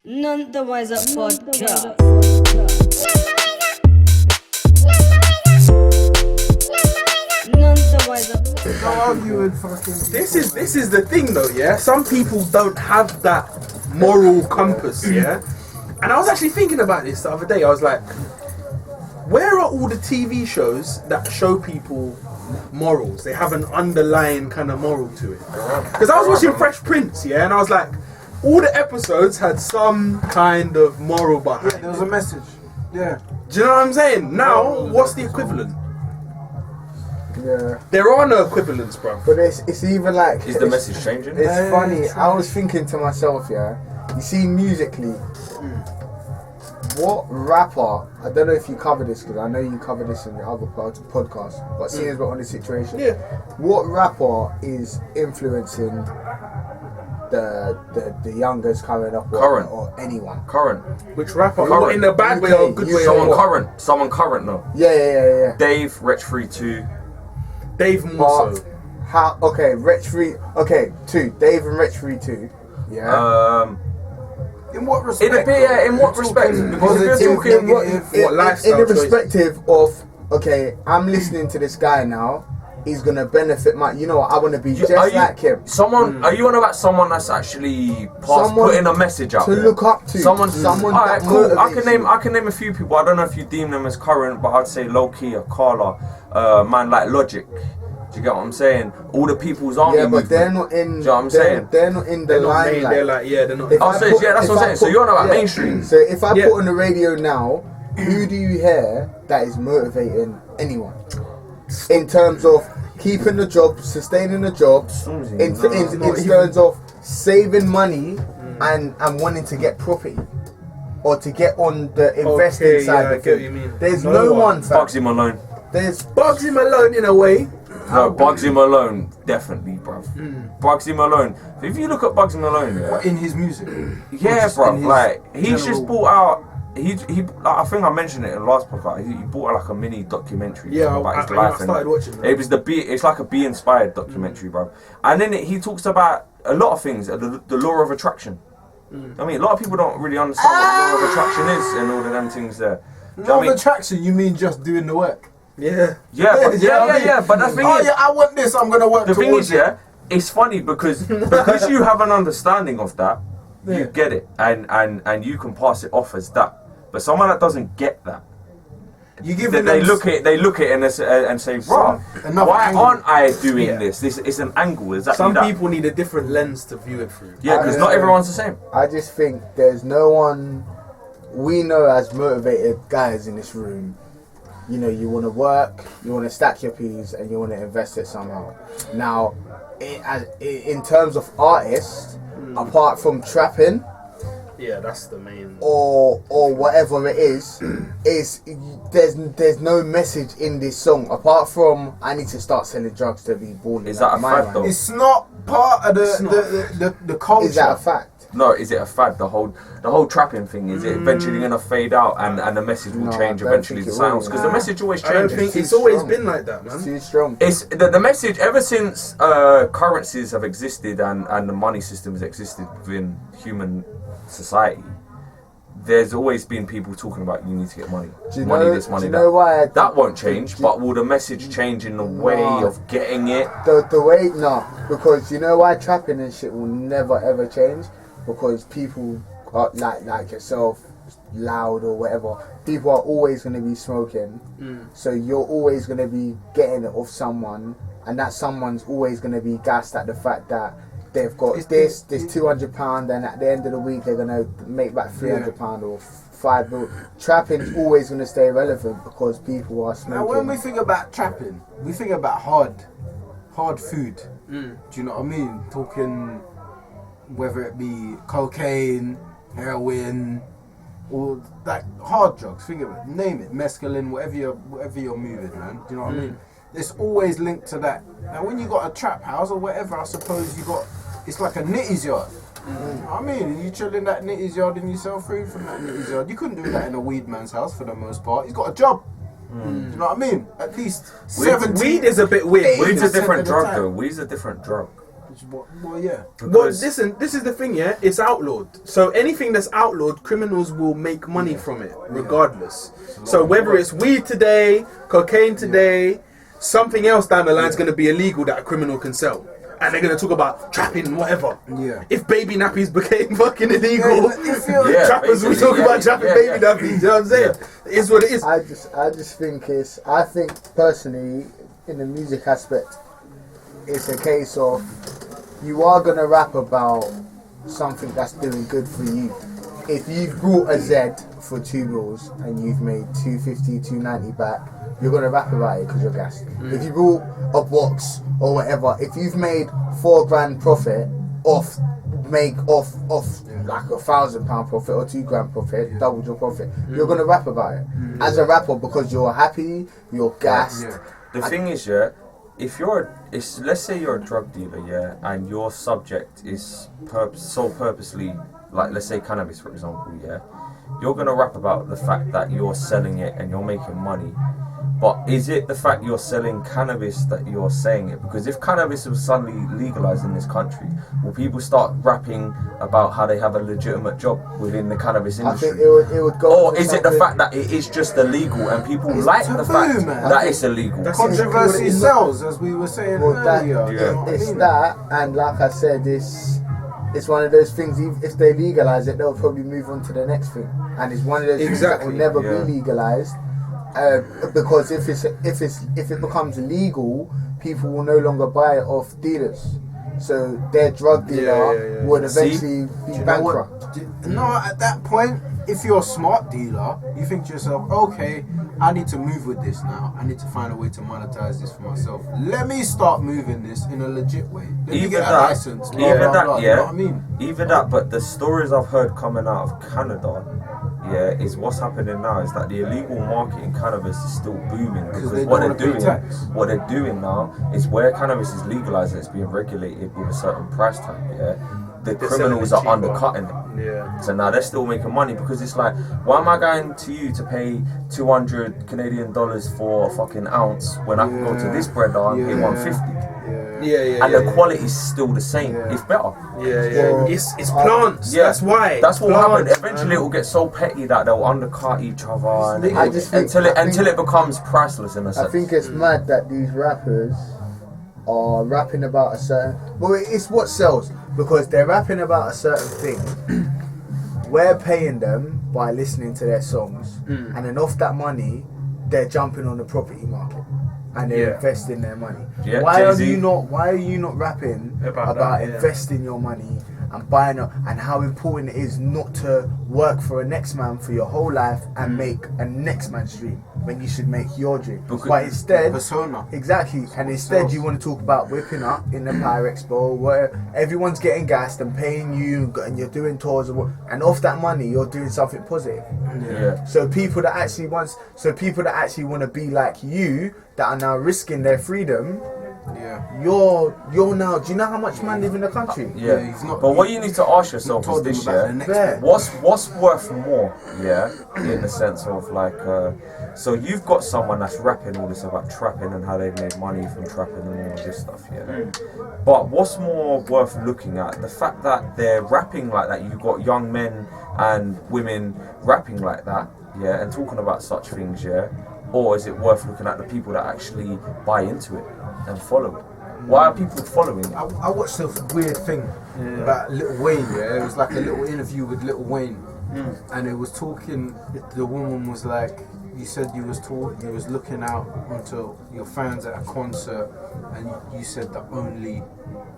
None the wiser podcast. None the wiser. Don't argue with fucking. This is the thing though, yeah. Some people don't have that moral compass, yeah. And I was actually thinking about this the other day. I was like, where are all the TV shows that show people morals? They have an underlying kind of moral to it. Because I was watching Fresh Prince, yeah, and I was like, all the episodes had some kind of moral behind Yeah, there was a message. Yeah. Do you know what I'm saying? Now, what's the equivalent? Yeah, There are no equivalents, bro. but it's even like Is the message changing? It's funny. I was thinking to myself, yeah. You see, musically, what rapper? I don't know if you cover this because I know you cover this in the other podcast. But seeing as we're on this situation, Yeah. what rapper is influencing the youngers coming up, Current. or anyone? Current. Which rapper? Current. What, in a bad way or a good way? Someone Or what? current. Someone current, no. Yeah. Dave, Rich 32. Dave But more so. how? Okay, Rich Free. Okay, two. Dave and Rich Free two. Yeah. In what respect? In what respect? Because if you're talking, What lifestyle in the choice? perspective of, okay, I'm listening to this guy now. He's gonna benefit my. You know what? I want to be just like him. Someone, are you on about someone that's actually Someone putting a message out to there? look up to. Someone that alright, cool. I motivates can name a few people. I don't know if you deem them as current, but I'd say low key or Carla, man like Logic. Do you get what I'm saying? All the People's Army Yeah, but movement. they're not in. Do you know what I'm saying? They're not in the They're not main, limelight. they're like, yeah, they're not. If Oh, I so put- yeah, that's if what I'm I saying. So put- you're not about yeah. mainstream. So if I Yeah. put on the radio now, who do you hear that is motivating anyone in terms of keeping the job, sustaining the job, in terms of saving money and wanting to get property or to get on the investing Okay, side yeah, I of get what it? you mean. There's No no one. one. fam. Bugsy Malone. There's Bugsy Malone in a way. No, Bugsy Malone, definitely, bruv. Bugsy Malone. If you look at Bugsy Malone, yeah, In his music. yeah, just bro. in his Like he's general- just brought out. He like, I think I mentioned it in the last podcast. He brought out like a mini documentary Yeah, about his I life. started and watching that. It was it's like a bee inspired documentary, bro. And then he talks about a lot of things. The law of attraction. I mean, a lot of people don't really understand what the law of attraction is and all of them things there. Do you know No what I mean? attraction, you mean just doing the work? Yeah. Yeah, but, You know what I mean? yeah. But the thing Oh is, yeah, I want this, I'm gonna work the thing towards is, yeah, it's funny because you have an understanding of that, Yeah. you get it, and you can pass it off as that. But someone that doesn't get that, You give they look at it and say, "Bro, another why angle." aren't I doing Yeah. this? This is an angle. Exactly Some that. people need a different lens to view it through. yeah, because not everyone's the same. I just think there's no one we know as motivated guys in this room. You know, you want to work, you want to stack your peas, and you want to invest it somehow. Now, in terms of artists, apart from trapping Yeah, that's the main. or whatever it is there's no message in this song apart from I need to start selling drugs to be born. Is that a fact, though? It's not part of the culture. Is that a fact? No, is it a fad? The whole trapping thing, is it eventually going to fade out and the message will No, change I don't eventually? think The it will, sounds because the message always I don't changes. think Too it's always strong. been like that, It's man. too strong. It's the message ever since currencies have existed and the money system has existed within human society. There's always been people talking about you need to get money, Do you money know- this, money do you know why I that. think- That won't change, but will the message change in the way No. of getting it? The way, no, because you know why trapping and shit will never ever change? Because people are like yourself, loud or whatever, people are always going to be smoking. So you're always going to be getting it off someone, and that someone's always going to be gassed at the fact that they've got this £200, and at the end of the week they're going to make back £300 or £5. Trapping's always going to stay relevant because people are smoking. Now, when we think about trapping, we think about hard food. Do you know what I mean? Talking whether it be cocaine, heroin, or like hard drugs. Think of it, name it, mescaline, whatever you're moving, man. Do you know what I mean? It's always linked to that. Now, when you got a trap house or whatever, I suppose it's like a nitty's yard. You know what I mean? You chill in that nitty's yard and you sell fruit from that nitty's yard. You couldn't do that in a weed man's house for the most part. He's got a job. Do you know what I mean? At least 70. Weed is a bit weird. Weed's a 80% different of the drug time. though. Weed's a different drug. Well, yeah. Well, listen, this is the thing, yeah? It's outlawed. So anything that's outlawed, criminals will make money from it, regardless. So whether it's weed today, cocaine today, something else down the line is going to be illegal that a criminal can sell. And they're going to talk about trapping and whatever. Yeah. If baby nappies became fucking illegal, Yeah, trappers will talk about trapping baby nappies. You know what I'm saying? It's what it is. I just think I think personally, in the music aspect, it's a case of you are gonna rap about something that's doing good for you. If you've brought a Z for 2 bills and you've made 250, 290 back, you're gonna rap about it because you're gassed. If you brought a box or whatever, if you've made £4 profit off like £1,000 profit or £2 profit, doubled your profit, you're gonna rap about it as a rapper because you're happy, you're gassed. The thing is, yeah, if let's say you're a drug dealer, yeah, and your subject is sold purposely, like let's say cannabis, for example, yeah, you're gonna rap about the fact that you're selling it and you're making money. But is it the fact you're selling cannabis that you're saying it? Because if cannabis was suddenly legalized in this country, will people start rapping about how they have a legitimate job within the cannabis industry? I think it would go. Or is it the fact that it is just illegal and people like the fact that it's illegal? Controversy sells, as we were saying earlier. It's that, and like I said, it's one of those things. If they legalize it, they'll probably move on to the next thing, and it's one of those things that will never be legalized. Because if it becomes illegal, people will no longer buy it off dealers. So their drug dealer would eventually be bankrupt. No, at that point, if you're a smart dealer, you think to yourself, okay, I need to move with this now. I need to find a way to monetize this for myself. Let me start moving this in a legit way. Let me get a license. You know what I mean? Even that, but the stories I've heard coming out of Canada, is what's happening now is that the illegal market in cannabis is still booming because what they're doing now is where cannabis is legalized and it's being regulated with a certain price tag, the criminals are undercutting it. Yeah. So now they're still making money because it's like, why am I going to you to pay 200 Canadian dollars for a fucking ounce when I can go to this breeder and pay 150? And the quality is still the same. It's better. It's plants. That's why. That's what happened. Eventually, it will get so petty that they'll undercut each other, and until it becomes priceless in a sense. I think it's mad that these rappers are rapping about a certain. Well, it's what sells because they're rapping about a certain thing. We're paying them by listening to their songs, and then off that money, they're jumping on the property market. And they're investing their money. Why are you not rapping about investing your money and buying it, and how important it is not to work for a next man for your whole life and make a next man's dream when you should make your dream? But instead, persona. Exactly, and instead you want to talk about whipping up in the Pyrex Bowl where everyone's getting gassed and paying you, and you're doing tours, and off that money you're doing something positive. So people that actually want to be like you, that are now risking their freedom. You're now. Do you know how much man live in the country? But what you need to ask yourself is this: what's worth more? In the sense of like, so you've got someone that's rapping all this about trapping and how they've made money from trapping and all this stuff. But what's more worth looking at? The fact that they're rapping like that. You've got young men and women rapping like that. And talking about such things. Or is it worth looking at the people that actually buy into it and follow it? Why are people following it? I watched a weird thing about Lil Wayne. It was like a little interview with Lil Wayne, and it was talking. The woman was like, "You said you was looking out onto your fans at a concert, and you said the only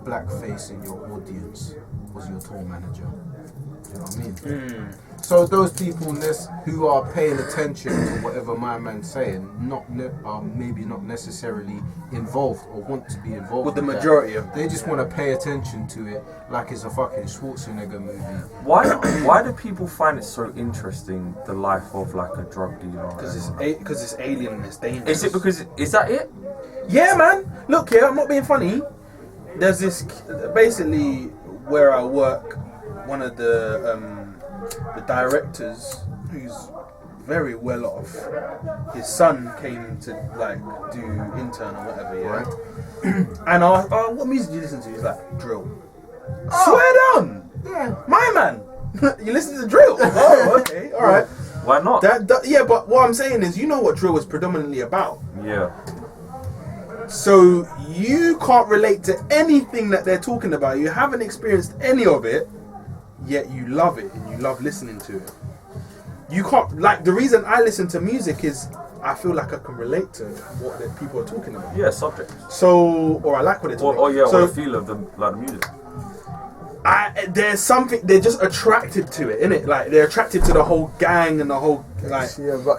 black face in your audience was your tour manager." You know what I mean? So those people who are paying attention to whatever my man's saying, are maybe not necessarily involved or want to be involved with the majority of them. They just want to pay attention to it like it's a fucking Schwarzenegger movie. Why do people find it so interesting, the life of like a drug dealer? Because it's alien and it's dangerous. Is that it? Yeah, man. Look, I'm not being funny. There's this basically where I work. One of the directors, who's very well off. His son came to like do intern or whatever, yeah. And I was, oh, what music do you listen to? He's like, drill. Swear down! Yeah. My man! You listen to drill? Oh, okay, alright. Why not? Yeah, but what I'm saying is, you know what drill is predominantly about. Yeah. So you can't relate to anything that they're talking about. You haven't experienced any of it, yet you love it and you love listening to it. You can't, like, the reason I listen to music is I feel like I can relate to what the people are talking about. Yeah, subject. So, or I like what they're talking about. Or the feel of the music. There's something, they're just attracted to it, innit? Like, they're attracted to the whole gang and the whole, like,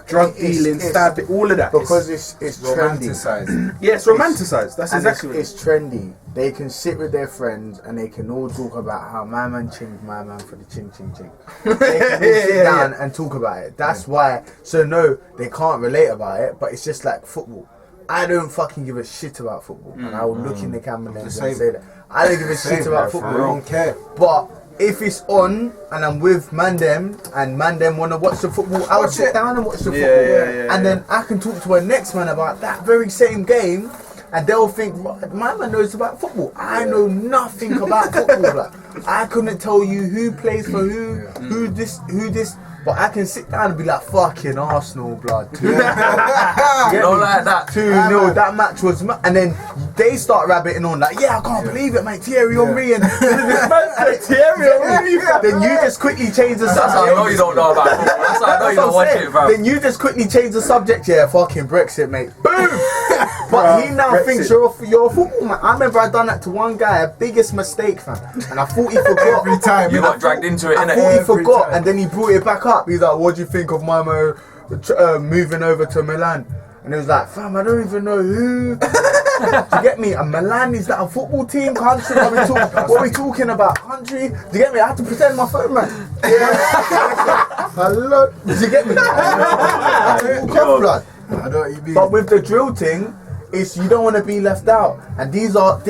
drug dealing, stabbing, all of that. Because it's trendy. romanticized. Yeah, it's romanticized. That's And exactly what it it's is. trendy. They can sit with their friends and they can all talk about how my man chinged my man for the ching ching ching. They can all sit down and talk about it. That's why. So no, they can't relate about it. But it's just like football. I don't fucking give a shit about football, and I will look in the camera lens and say that I don't give a shit about football. I don't care. But if it's on and I'm with Mandem and Mandem wanna watch the football, I will sit down and watch the football. And then I can talk to a next man about that very same game, and they'll think, my man knows about football. I know nothing about football. Like, I couldn't tell you who plays for who this. But I can sit down and be like, fucking Arsenal, blood. You don't like that. 2-0, that match was... And then they start rabbiting on like, yeah, I can't believe it, mate. Thierry Henry and... Thierry Henry. Then you just quickly change the subject. That's how I know you don't know about football. That's how I know you don't watch it, bro. Then you just quickly change the subject. Yeah, fucking Brexit, mate. Boom! But he now thinks you're a football man. I remember I done that to one guy, a biggest mistake, fam. And I thought he forgot. Every time. You got dragged into it, I innit? thought he forgot, and then he brought it back up. He's like, what do you think of Mamo moving over to Milan? And he was like, fam, I don't even know who. Do you get me? And Milan, is that a football team? Country? What are we talking about? Country? Do you get me? I had to pretend my phone, man. Hello? Do you get me? I know what you mean. But with the drill thing, it's you don't want to be left out. And these are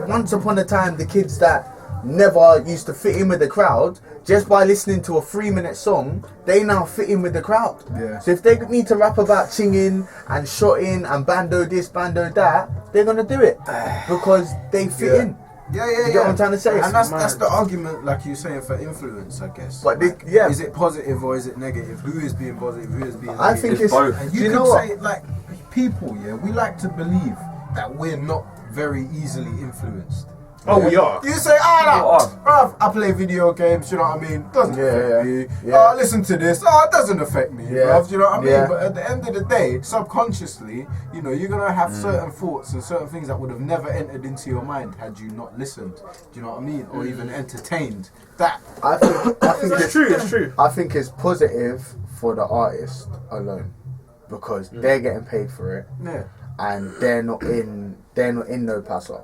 once upon a time the kids that never used to fit in with the crowd. Just by listening to a 3-minute song, they now fit in with the crowd. Yeah. So if they need to rap about chinging and shotting and bando this, bando that, they're gonna do it because they fit in. Yeah. You get what I'm trying to say? And that's the argument, like you're saying, for influence, I guess. But like, yeah, is it positive or is it negative? Who is being positive? Who is being negative? I think it's both. And you you know can what? say, like, people, we like to believe that we're not very easily influenced. Oh, we are. You say, bruv, I play video games, you know what I mean? Doesn't affect me. Yeah. Listen to this, it doesn't affect me, bruv, you know what I mean? Yeah. But at the end of the day, subconsciously, you're going to have certain thoughts and certain things that would have never entered into your mind had you not listened, do you know what I mean? Or even entertained that. I think It's true, it's true. I think it's positive for the artist alone because they're getting paid for it. Yeah. And they're not in no passer.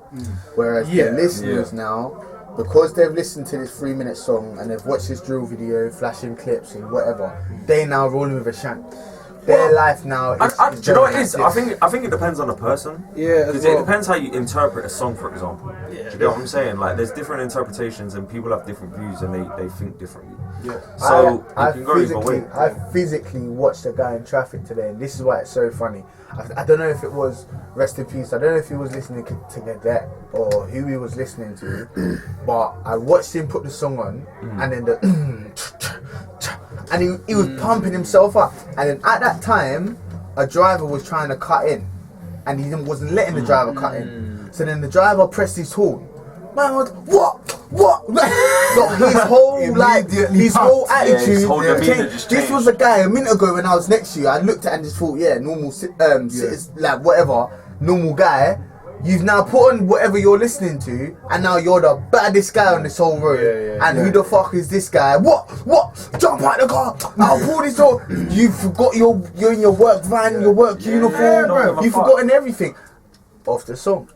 Whereas the listeners now, because they've listened to this 3-minute song and they've watched this drill video, flashing clips and whatever, they now rolling with a shank. Their life now is do you know what it is? I think it depends on the person. Yeah, Because it depends how you interpret a song, for example. Do you get what I'm saying? Like, there's different interpretations and people have different views and they think differently. Yeah. So it can go either way. I physically watched a guy in traffic today, and this is why it's so funny. I don't know if it was, rest in peace, I don't know if he was listening to Cadet or who he was listening to, but I watched him put the song on, and then and he was pumping himself up, and then at that time a driver was trying to cut in and he wasn't letting the driver cut in, so then the driver pressed his horn. Man was what his whole attitude his whole demeanor changed. just This changed. was a guy a minute ago when I was next to you, I looked at it and just thought, normal like whatever, normal guy. You've now put on whatever you're listening to, and now you're the baddest guy on this whole road. Who the fuck is this guy? What? Jump out the car! I'll pull this door. You forgot you're in your work van, your work uniform. You've forgotten everything off the song.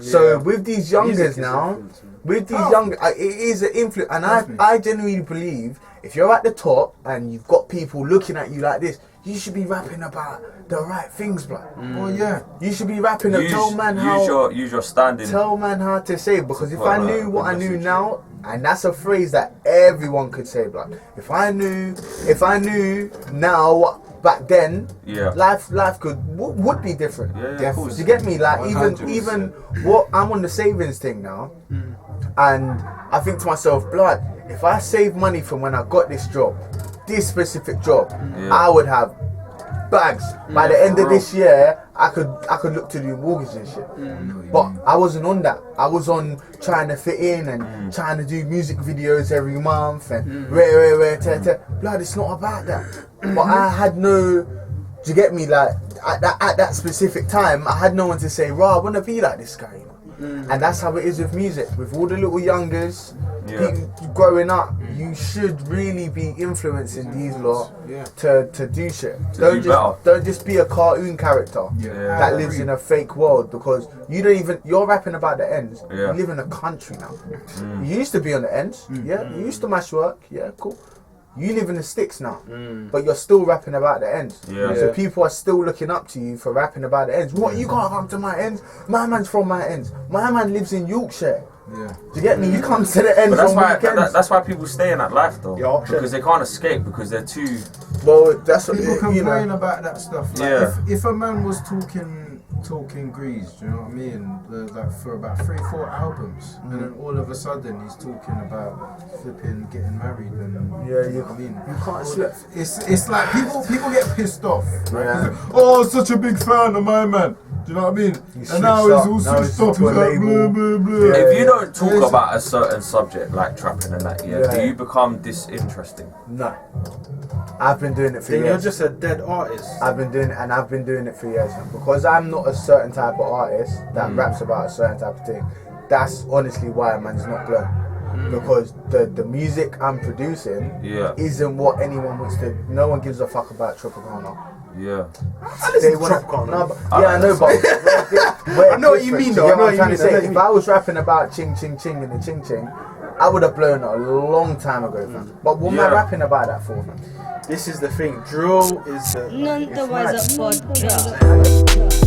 So with these youngers now, it is an influence, and I genuinely believe if you're at the top and you've got people looking at you like this, you should be rapping about the right things, bro. Well, yeah. You should be rapping Use your standing. Tell man how to say it, because if I knew what I knew now, And that's a phrase that everyone could say, blood. If I knew now back then, life would be different. Yeah, of course. Do you get me? Like 100%. even what I'm on the savings thing now, and I think to myself, blood, if I save money from when I got this job, this specific job, I would have bags. By the end of this year, I could look to do mortgage and shit. But I wasn't on that. I was on trying to fit in and trying to do music videos every month and blood, it's not about that. But I had no, do you get me? Like at that specific time, I had no one to say, "Rah, I want to be like this guy." You know? And that's how it is with music. With all the little youngers, people growing up, you should really be influencing these lot to do shit. Don't just be a cartoon character that lives in a fake world, because you're rapping about the ends. You live in a country now. You used to be on the ends, you used to mash work, cool. You live in the sticks now, but you're still rapping about the ends. So people are still looking up to you for rapping about the ends. What, you can't come to my ends? My man's from my ends. My man lives in Yorkshire. Do you get me? You come to the ends. But that's why people stay in that life though, because they can't escape, because they're too. Well, that's what people complain know. about that stuff. Like if a man was talking grease, do you know what I mean? Like for about 3-4 albums, and then all of a sudden he's talking about flipping getting married and you know what I mean? You can't slip. It's like people get pissed off. Right? Oh, such a big fan of my man. Do you know what I mean? And now he's all switched up. He's like blah blah blah. If you don't talk about a certain subject like trapping and that, do you become disinteresting? No. I've been doing it for years. You're just a dead artist. I've been doing it for years. Because I'm not a certain type of artist that raps about a certain type of thing. That's honestly why man's not blown. Because the music I'm producing isn't what anyone wants to. No one gives a fuck about Tropicana. They want I know, but I know what you mean though. I know what you mean. If I was rapping about ching ching ching and the ching ching, I would have blown a long time ago, fam. But what am I rapping about that for, man? This is the thing. Drill is None the wiser podcast.